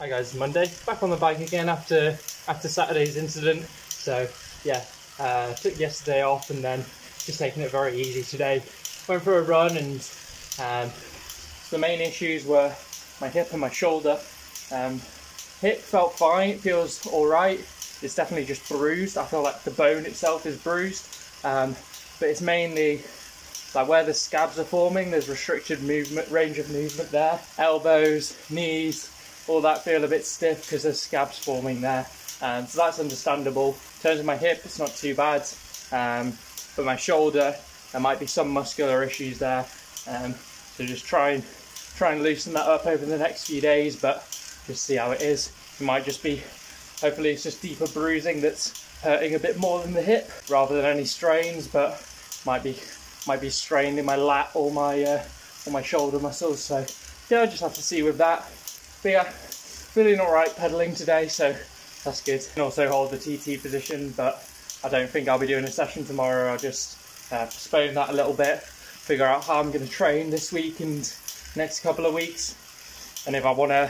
Hi guys, Monday, back on the bike again after Saturday's incident. So yeah, took yesterday off and then just taking it very easy today. Went for a run and the main issues were my hip and my shoulder. Hip felt fine, it feels alright. It's definitely just bruised. I feel like the bone itself is bruised, but it's mainly like where the scabs are forming. There's restricted range of movement there. Elbows, knees, all that feel a bit stiff because there's scabs forming there. So that's understandable. In terms of my hip, it's not too bad. But my shoulder, there might be some muscular issues there. So just try and loosen that up over the next few days, but just see how it is. It might just be, hopefully it's just deeper bruising that's hurting a bit more than the hip rather than any strains, but might be strained in my lat or my shoulder muscles. So yeah, I'll just have to see with that. But yeah, feeling alright pedaling today, so that's good. And also hold the TT position, but I don't think I'll be doing a session tomorrow. I'll just postpone that a little bit, figure out how I'm going to train this week and next couple of weeks, and if I want to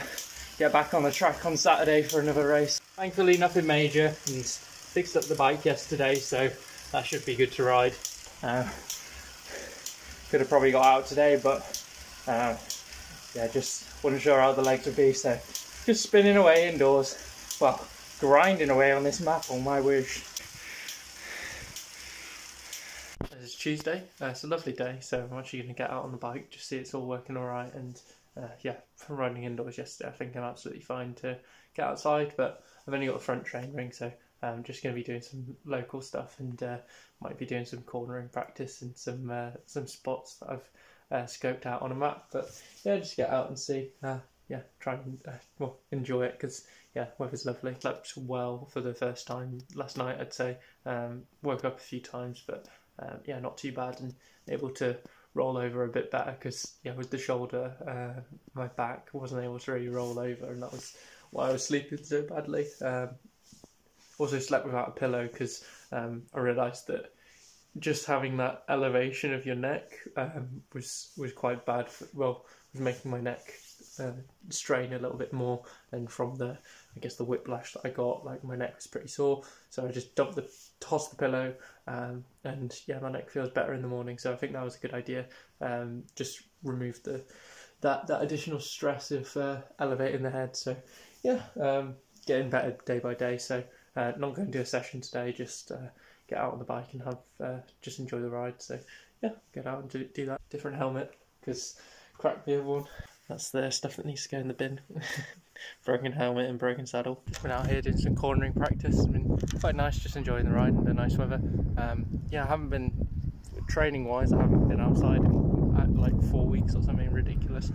get back on the track on Saturday for another race. Thankfully nothing major, and fixed up the bike yesterday, so that should be good to ride. Could have probably got out today, but yeah, just wasn't sure how the legs would be, so just spinning away indoors. Well, grinding away on this map, on my wish. It's Tuesday, it's a lovely day, so I'm actually going to get out on the bike, just see it's all working alright, and yeah, from riding indoors yesterday I think I'm absolutely fine to get outside, but I've only got the front chain ring, so I'm just going to be doing some local stuff, and might be doing some cornering practice and some spots that I've scoped out on a map. But yeah, just get out and see. Yeah, try and well, enjoy it, because yeah, weather's lovely. Slept well for the first time last night, I'd say. Woke up a few times, but yeah, not too bad, and able to roll over a bit better, because yeah, with the shoulder, my back wasn't able to really roll over, and that was why I was sleeping so badly. Also slept without a pillow, because I realised that just having that elevation of your neck was quite bad. Was making my neck strain a little bit more, and from the the whiplash that I got, like my neck was pretty sore. So I just tossed the pillow, and yeah, my neck feels better in the morning. So I think that was a good idea. Just remove that additional stress of elevating the head. So yeah, getting better day by day. So not going to do a session today, just get out on the bike and have just enjoy the ride. So yeah, get out and do that. Different helmet, because cracked the other one. That's the stuff that needs to go in the bin. Broken helmet and broken saddle. Just been out here doing some cornering practice. It's been quite nice, just enjoying the ride and the nice weather. Yeah, I haven't been, training wise, I haven't been outside in like 4 weeks or something ridiculous.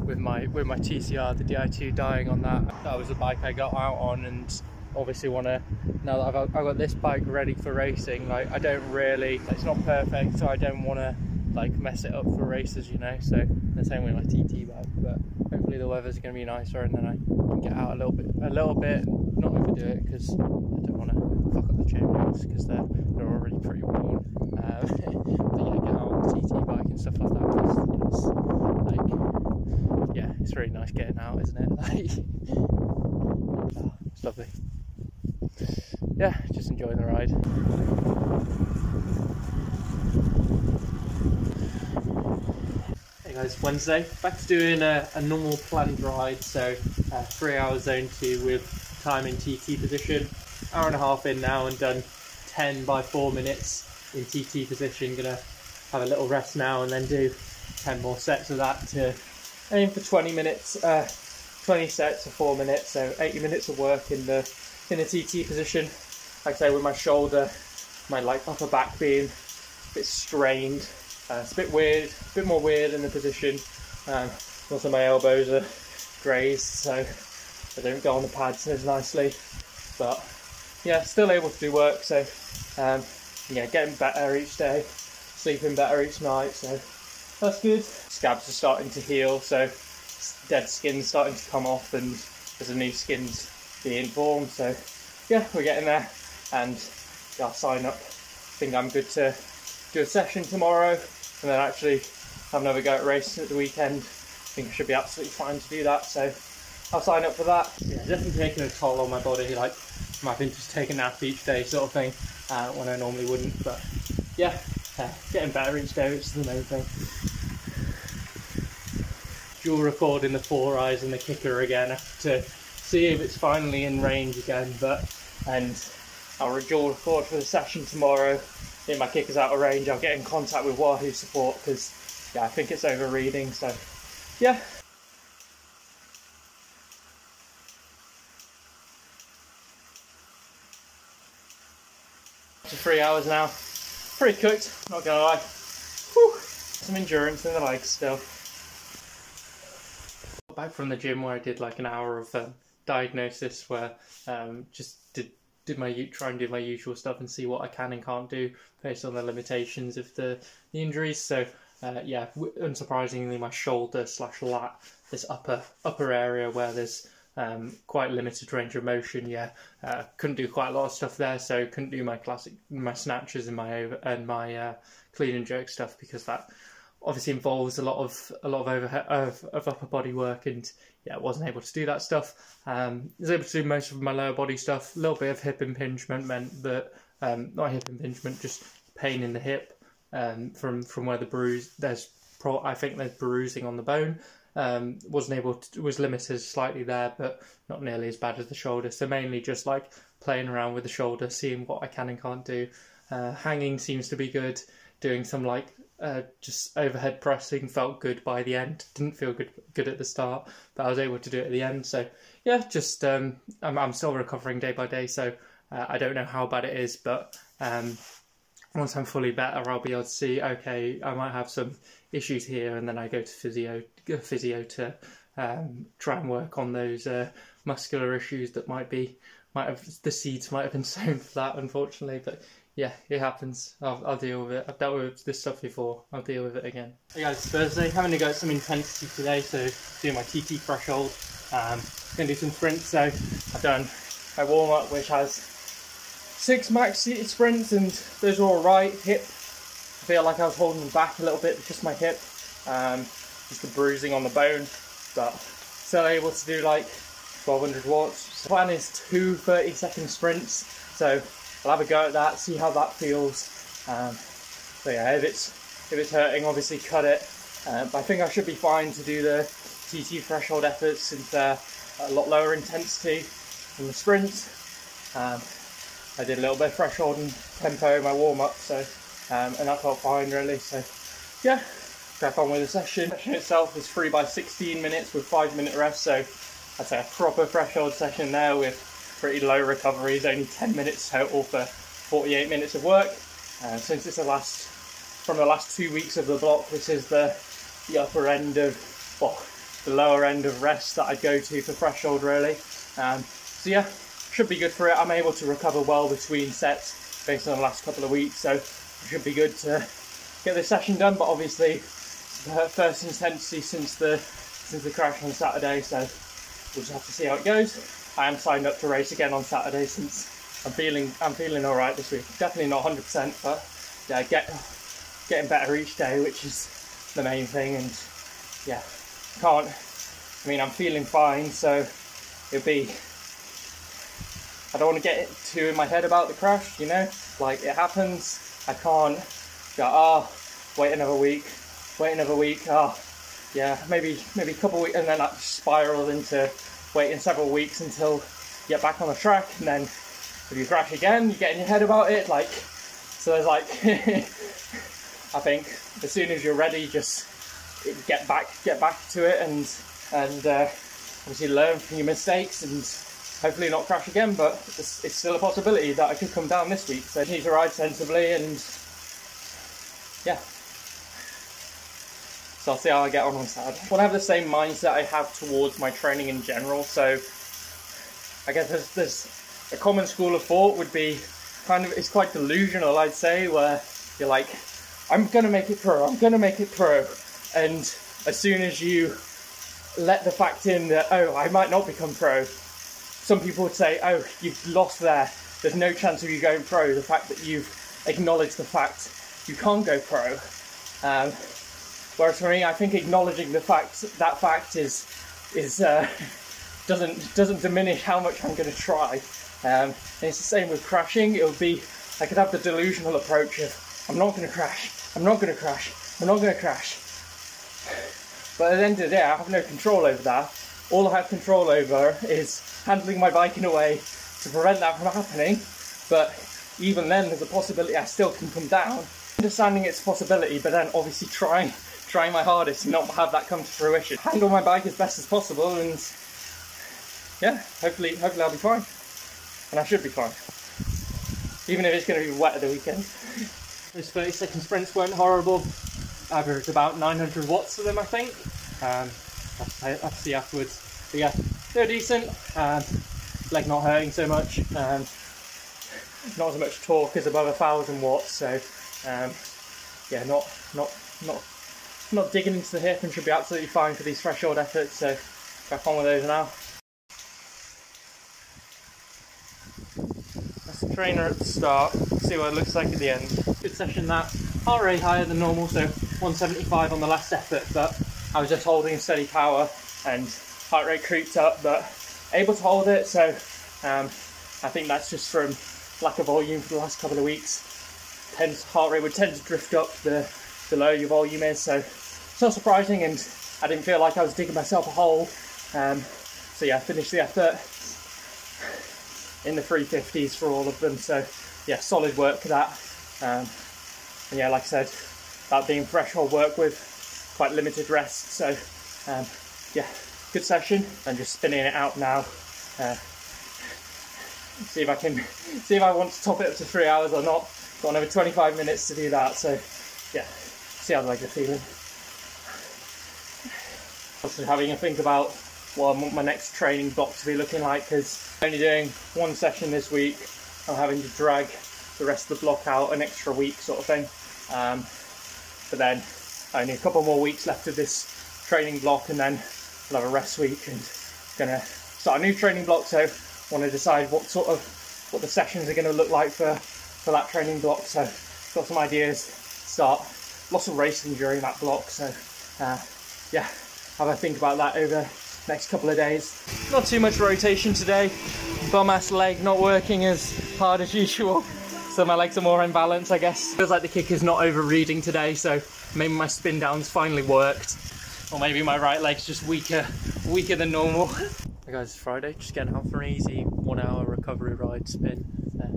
With my TCR, the Di2, dying on that. That was the bike I got out on, and obviously want to, now that I've got this bike ready for racing, like I don't really, it's not perfect, so I don't want to like mess it up for races, you know. So the same with my TT bike, but hopefully the weather's going to be nicer, and then I can get out a little bit, not overdo it, because I don't want to fuck up the chain rings, because they're already pretty worn. But yeah, get out on the TT bike and stuff like that, because you know, it's like, yeah, it's really nice getting out, isn't it? Like, oh, it's lovely. Yeah, just enjoying the ride. Hey guys, Wednesday, back to doing a normal planned ride. So 3 hours zone 2 with time in TT position, hour and a half in now, and done 10 by 4 minutes in TT position. Gonna have a little rest now and then do 10 more sets of that to aim for 20 minutes, 20 sets of 4 minutes, so 80 minutes of work in the TT position. Like I say, with my shoulder, my like upper back being a bit strained, it's a bit weird, a bit more weird in the position. Also my elbows are grazed, so I don't go on the pads as nicely. But yeah, still able to do work. So yeah, getting better each day, sleeping better each night. So that's good. Scabs are starting to heal, so dead skin's starting to come off, and there's a new skin's being formed. So yeah, we're getting there, and yeah, I'll sign up. I think I'm good to do a session tomorrow, and then actually have another go at racing at the weekend. I think I should be absolutely fine to do that. So I'll sign up for that. Yeah, definitely taking a toll on my body, like I'm having to just take a nap each day sort of thing, when I normally wouldn't, but yeah, getting better each day, which is the main thing. Dual recording the 4 eyes and the kicker again to see if it's finally in range again, and I'll dual record for the session tomorrow. If my kicker's out of range, I'll get in contact with Wahoo support, because yeah, I think it's overreading, so yeah. After 3 hours now, pretty cooked, not gonna lie. Whew. Some endurance in the legs still. Back from the gym where I did like an hour of diagnosis, where just try and do my usual stuff and see what I can and can't do based on the limitations of the injuries. So yeah, unsurprisingly, my shoulder / lat, this upper area where there's quite limited range of motion. Yeah, couldn't do quite a lot of stuff there, so couldn't do my snatches and my clean and jerk stuff, because that obviously involves a lot of overhead of upper body work, and yeah, wasn't able to do that stuff. Was able to do most of my lower body stuff. A little bit of hip impingement meant that not hip impingement, just pain in the hip from where the bruise. I think there's bruising on the bone. Was limited slightly there, but not nearly as bad as the shoulder. So mainly just like playing around with the shoulder, seeing what I can and can't do. Hanging seems to be good. Doing some like just overhead pressing felt good by the end. Didn't feel good at the start, but I was able to do it at the end. So yeah, just I'm still recovering day by day. So I don't know how bad it is, but once I'm fully better, I'll be able to see, okay, I might have some issues here, and then I go to physio to try and work on those muscular issues that the seeds might have been sown for that, unfortunately. But yeah, it happens. I'll deal with it. I've dealt with this stuff before. I'll deal with it again. Hey guys, it's Thursday. Having to go at some intensity today, so doing my TT threshold. Gonna do some sprints. So I've done my warm up, which has 6 max seated sprints, and those are all right. Hip, I feel like I was holding back a little bit with just my hip, just the bruising on the bone, but still able to do like 1200 watts. The plan is 2 30-second sprints, so I'll have a go at that, see how that feels. So yeah, if it's hurting, obviously cut it. But I think I should be fine to do the TT threshold efforts, since they're a lot lower intensity than the sprints. I did a little bit of threshold and tempo in my warm-up, so and that felt fine really. So yeah, crack on with the session. The session itself is 3 by 16 minutes with 5-minute rest, so I'd say a proper threshold session there with pretty low recoveries, only 10 minutes total for 48 minutes of work. Since it's from the last 2 weeks of the block, this is the upper end of, well, the lower end of rest that I'd go to for threshold really. So yeah, should be good for it. I'm able to recover well between sets based on the last couple of weeks, so it should be good to get this session done. But obviously, the first intensity since the crash on Saturday, so we'll just have to see how it goes. I am signed up to race again on Saturday, since I'm feeling all right this week. Definitely not 100%, but yeah, getting better each day, which is the main thing. And yeah, I'm feeling fine, so it'll be. I don't want to get too in my head about the crash, you know, like it happens. I can't go, wait another week, yeah, maybe a couple of weeks, and then that spirals into waiting several weeks until you get back on the track, and then if you crash again, you get in your head about it, like, so there's like, I think as soon as you're ready, just get back to it, and obviously learn from your mistakes, and hopefully not crash again. But it's still a possibility that I could come down this week, so I need to ride sensibly, and yeah. So I'll see how I get on Saturday. I want to have the same mindset I have towards my training in general. So I guess there's a common school of thought would be it's quite delusional, I'd say, where you're like, I'm going to make it pro, and as soon as you let the fact in that, oh, I might not become pro, some people would say, oh, you've lost there, there's no chance of you going pro, the fact that you've acknowledged the fact you can't go pro. Whereas for me, I think acknowledging that fact is doesn't diminish how much I'm going to try. And it's the same with crashing. It would be, I could have the delusional approach of, I'm not going to crash, I'm not going to crash, I'm not going to crash. But at the end of the day, I have no control over that. All I have control over is handling my bike in a way to prevent that from happening. But even then, there's a possibility I still can come down. Understanding it's a possibility, but then obviously trying my hardest to not have that come to fruition. Handle my bike as best as possible, and yeah, hopefully I'll be fine. And I should be fine. Even if it's going to be wet at the weekend. Those 30-second sprints weren't horrible. Averaged about 900 watts for them, I think. I'll have to see afterwards. But yeah, they're decent. Leg not hurting so much. Not as much torque as above 1000 watts. So yeah, not digging into the hip, and should be absolutely fine for these threshold efforts. So crack on with those now. That's the trainer at the start. See what it looks like at the end. Good session that. Heart rate higher than normal, so 175 on the last effort, but I was just holding steady power and heart rate creeped up, but able to hold it. So I think that's just from lack of volume for the last couple of weeks. Heart rate would tend to drift up the lower your volume is, so it's not surprising, and I didn't feel like I was digging myself a hole. So yeah, finished the effort in the 350s for all of them, so yeah, solid work for that. And yeah, like I said, that being threshold work with quite limited rest, so yeah, good session, and just spinning it out now. See if I want to top it up to 3 hours or not. Got another 25 minutes to do that, so yeah, see how the legs are feeling. Also having a think about what I want my next training block to be looking like, because I'm only doing one session this week. I'm having to drag the rest of the block out an extra week sort of thing. But then only a couple more weeks left of this training block, and then I'll have a rest week and gonna start a new training block. So I want to decide what the sessions are going to look like for that training block. So got some ideas. Start lots of racing during that block. So yeah, have a think about that over the next couple of days. Not too much rotation today. Bum ass leg not working as hard as usual. So my legs are more in balance, I guess. Feels like the kick is not overreading today, so maybe my spin down's finally worked. Or maybe my right leg's just weaker than normal. Hey guys, it's Friday, just getting out for an easy 1 hour recovery ride spin.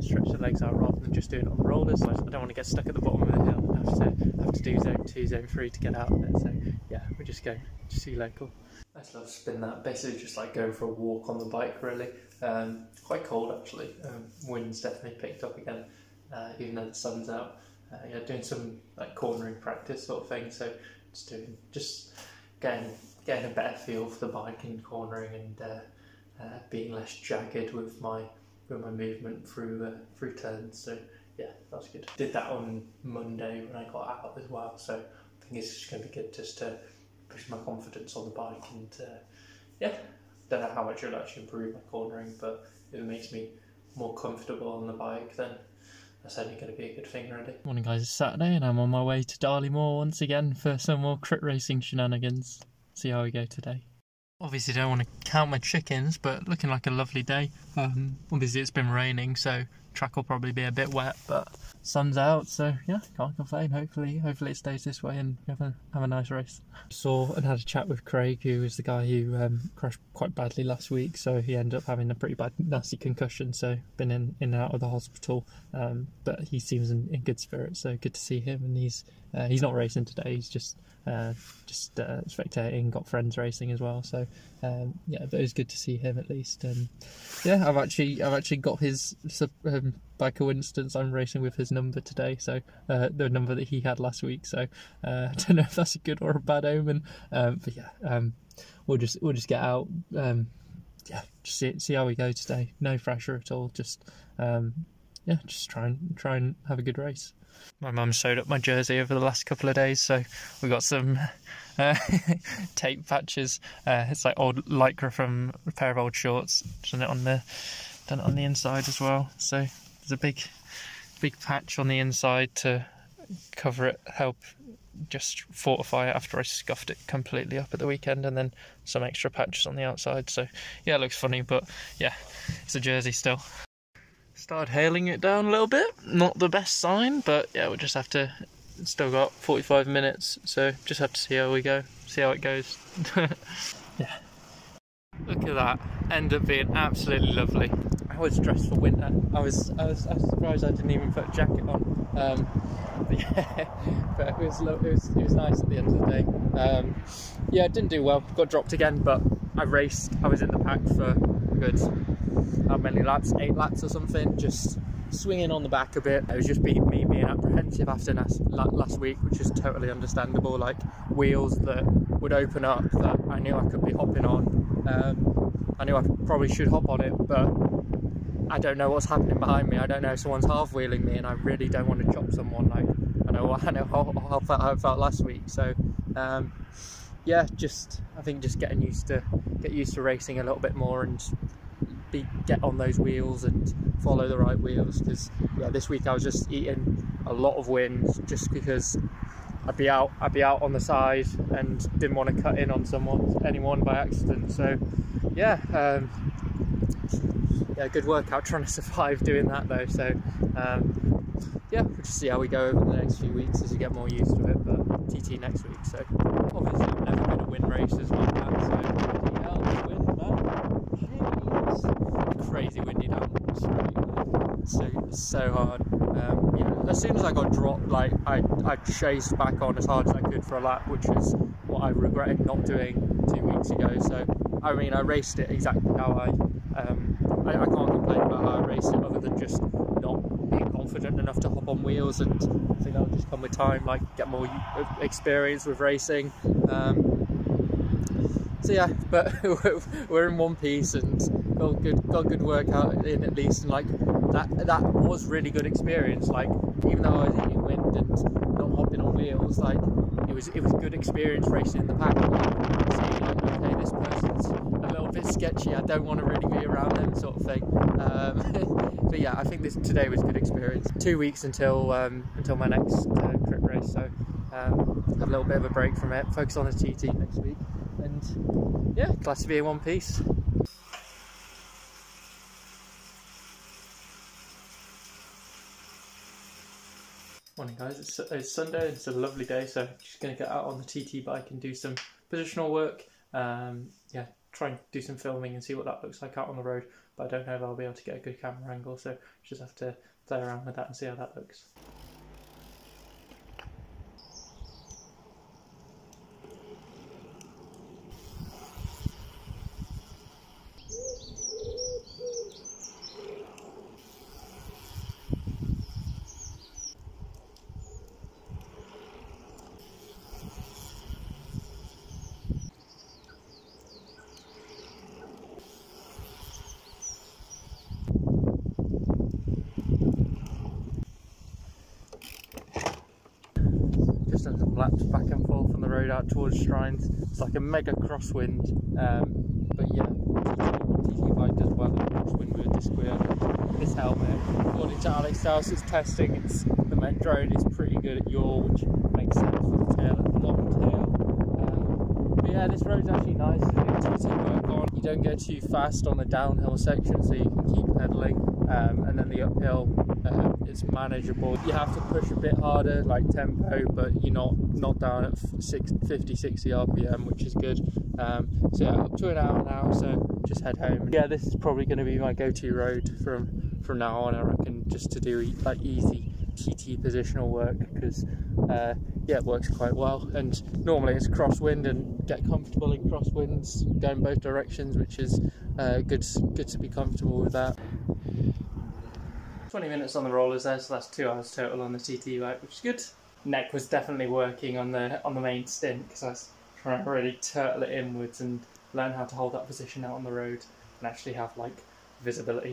Stretch the legs out rather than just doing it on the rollers. I don't want to get stuck at the bottom of the hill. I have to do zone 2, zone 3 to get out of it. So yeah, we're just going to see local. I just love spin that. Basically just like going for a walk on the bike really. Quite cold actually. Wind's definitely picked up again. Even though the sun's out. Yeah, doing some like cornering practice sort of thing, so just getting a better feel for the bike and cornering, and being less jagged with my movement through turns. So yeah, that's good. Did that on Monday when I got out as well, so I think it's just going to be good just to push my confidence on the bike, and yeah, don't know how much it'll actually improve my cornering, but if it makes me more comfortable on the bike, then that's only going to be a good thing, really. Morning guys, it's Saturday and I'm on my way to Darley Moor once again for some more crit racing shenanigans. See how we go today. Obviously don't want to count my chickens, but looking like a lovely day. Obviously it's been raining, so track will probably be a bit wet, but sun's out, so yeah, can't complain. Hopefully it stays this way and have a nice race. Saw and had a chat with Craig, who was the guy who crashed quite badly last week, so he ended up having a pretty bad nasty concussion, so been in and out of the hospital, but he seems in good spirits, so good to see him. And he's not racing today, he's just spectating, got friends racing as well, so yeah, but it was good to see him at least. And yeah, I've actually got his by coincidence, I'm racing with his number today, so the number that he had last week, so I don't know if that's a good or a bad omen, but yeah, we'll just get out, yeah, just see how we go today. No pressure at all, just yeah, just try and have a good race. My mum sewed up my jersey over the last couple of days, so we got some tape patches. It's like old lycra from a pair of old shorts. Done it on the inside as well. So there's a big patch on the inside to cover it, help just fortify it after I scuffed it completely up at the weekend, and then some extra patches on the outside. So yeah, it looks funny, but yeah, it's a jersey still. Started hailing it down a little bit, not the best sign, but yeah, we'll just have to, still got 45 minutes, so just have to see how we go, see how it goes. Yeah. Look at that, ended up being absolutely lovely. I was dressed for winter. I was surprised I didn't even put a jacket on. But yeah, but it was nice at the end of the day. Yeah, it didn't do well, got dropped again, but I raced. I was in the pack for a good, how many laps? 8 laps or something, just swinging on the back a bit. It was just me being apprehensive after last week, which is totally understandable. Like wheels that would open up that I knew I could be hopping on. I knew I probably should hop on it, but I don't know what's happening behind me. I don't know if someone's half wheeling me, and I really don't want to chop someone. Like I know how I felt last week. So yeah, I think just get used to racing a little bit more and get on those wheels and follow the right wheels, because yeah, this week I was just eating a lot of wind just because I'd be out on the side and didn't want to cut in on anyone by accident. So yeah, yeah, good workout trying to survive doing that though. So yeah, we'll just see how we go over the next few weeks as you get more used to it. But TT next week, so obviously I'm never going to win races like that. So bloody hell, wind, man. Jeez. Crazy windy down the street. So hard. You know, as soon as I got dropped, like I chased back on as hard as I could for a lap, which is what I regretted not doing 2 weeks ago. So I mean, I raced it exactly how I can't complain about how I raced it, other than just not being confident enough to hop on wheels, and I think that'll just come with time, like get more experience with racing. So yeah, but we're in one piece and got good workout in at least, and like that was really good experience. Like even though I was eating wind and not hopping on wheels, like it was good experience racing in the pack. Like, seeing like, okay, this person's a little bit sketchy, I don't want to really be around them, sort of thing. But yeah, I think today was good experience. 2 weeks until my next crit race, so have a little bit of a break from it, focus on the TT next week, and yeah, glad to be in one piece. Morning guys, it's Sunday, it's a lovely day, so just going to get out on the TT bike and do some positional work. Yeah, try and do some filming and see what that looks like out on the road, but I don't know if I'll be able to get a good camera angle, so just have to play around with that and see how that looks. Just done some laps back and forth on the road out towards Shrines. It's like a mega crosswind, but yeah, TT bike does well in crosswind with a disc wheel. This helmet, according to Alex Dowse's testing, the Met drone is pretty good at yaw, which makes sense for the long tail. But yeah, this road's actually nice to do TT work on. You don't go too fast on the downhill section, so you can keep pedaling, and then the uphill, it's manageable. You have to push a bit harder, like tempo, but you're not down at 50, 60 RPM, which is good. So yeah, up to an hour now, so just head home. Yeah, this is probably going to be my go-to road from now on, I reckon, just to do like easy TT positional work, because yeah, it works quite well, and normally it's crosswind and get comfortable in crosswinds going both directions, which is good to be comfortable with that. 20 minutes on the rollers there, so that's 2 hours total on the TT bike, which is good. Neck was definitely working on the main stint, because I was trying to really turtle it inwards and learn how to hold that position out on the road and actually have like visibility.